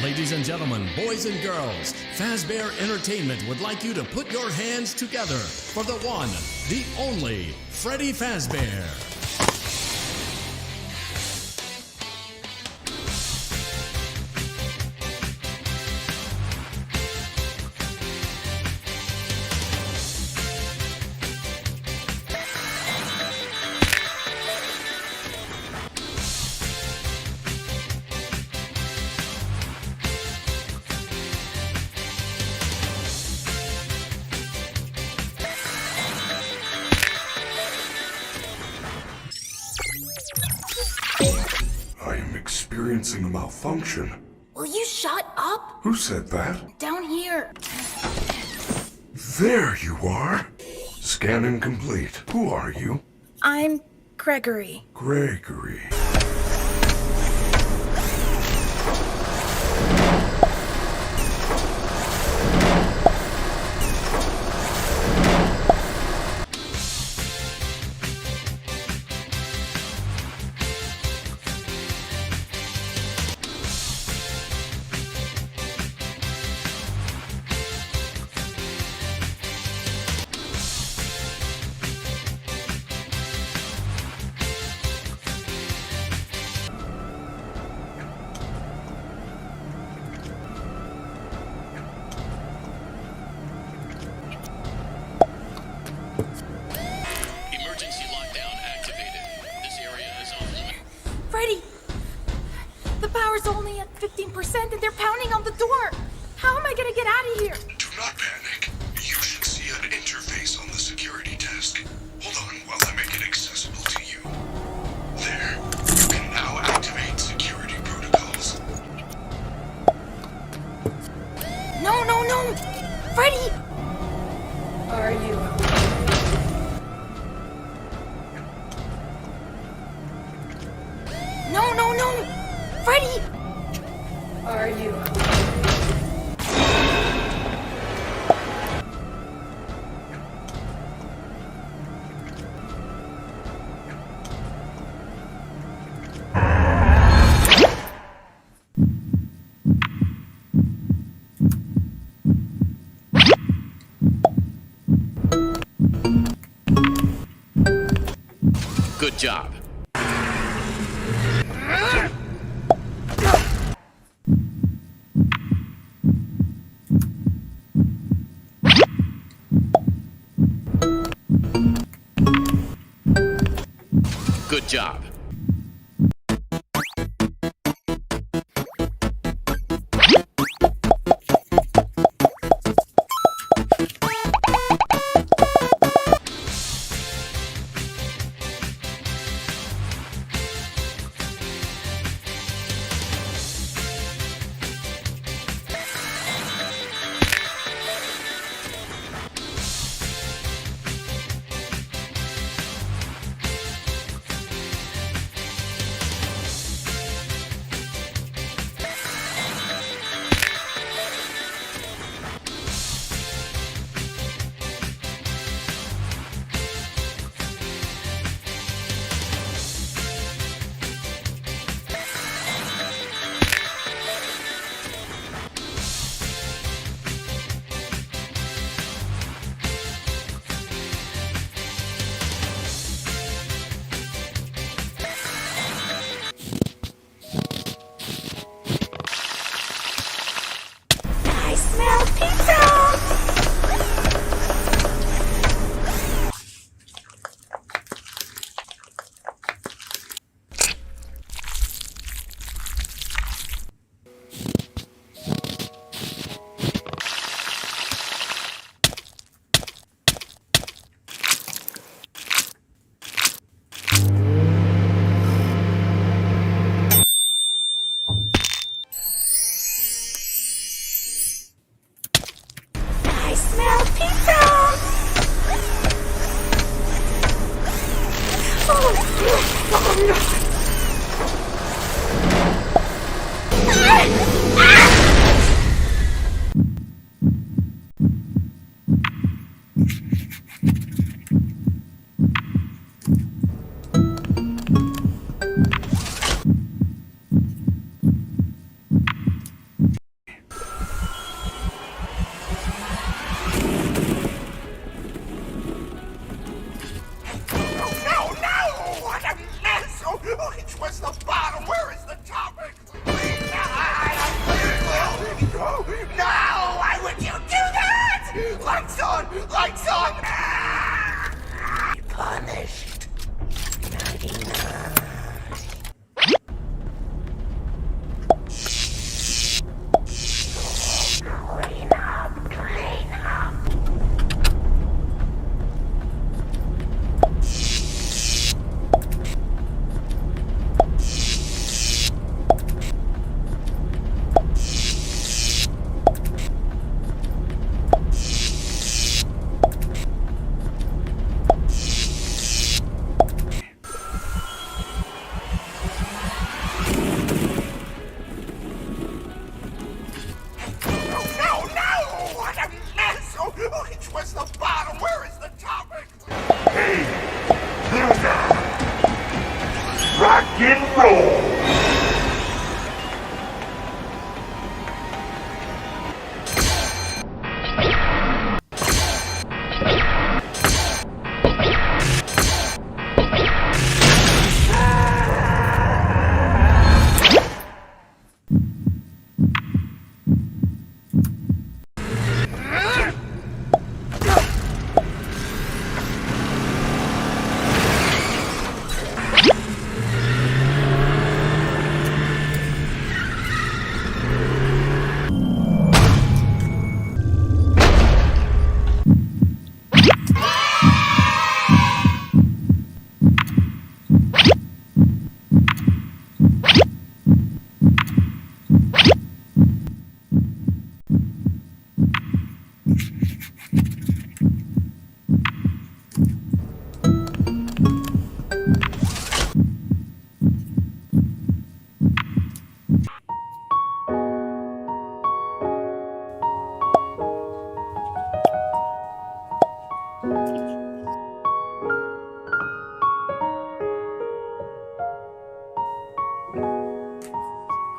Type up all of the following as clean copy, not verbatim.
Ladies and gentlemen, boys and girls, Fazbear Entertainment would like you to put your hands together for the one, the only, Freddie Fazbear. I am experiencing a malfunction. Will you shut up? Who said that? Down here. There you are. Scanning complete. Who are you? I'm Gregory. Gregory. Emergency lockdown activated. This area is off limits. Freddie! The power's only at 15% and they're pounding on the door! How am I gonna get out of here? Do not panic. You should see an interface on the security desk. Hold on while I make it accessible to you. There. You can now activate security protocols. No, no, no! Freddie! Are you okay? No, no, no! Freddie! Are you okay? Good job. Good job.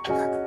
Huh?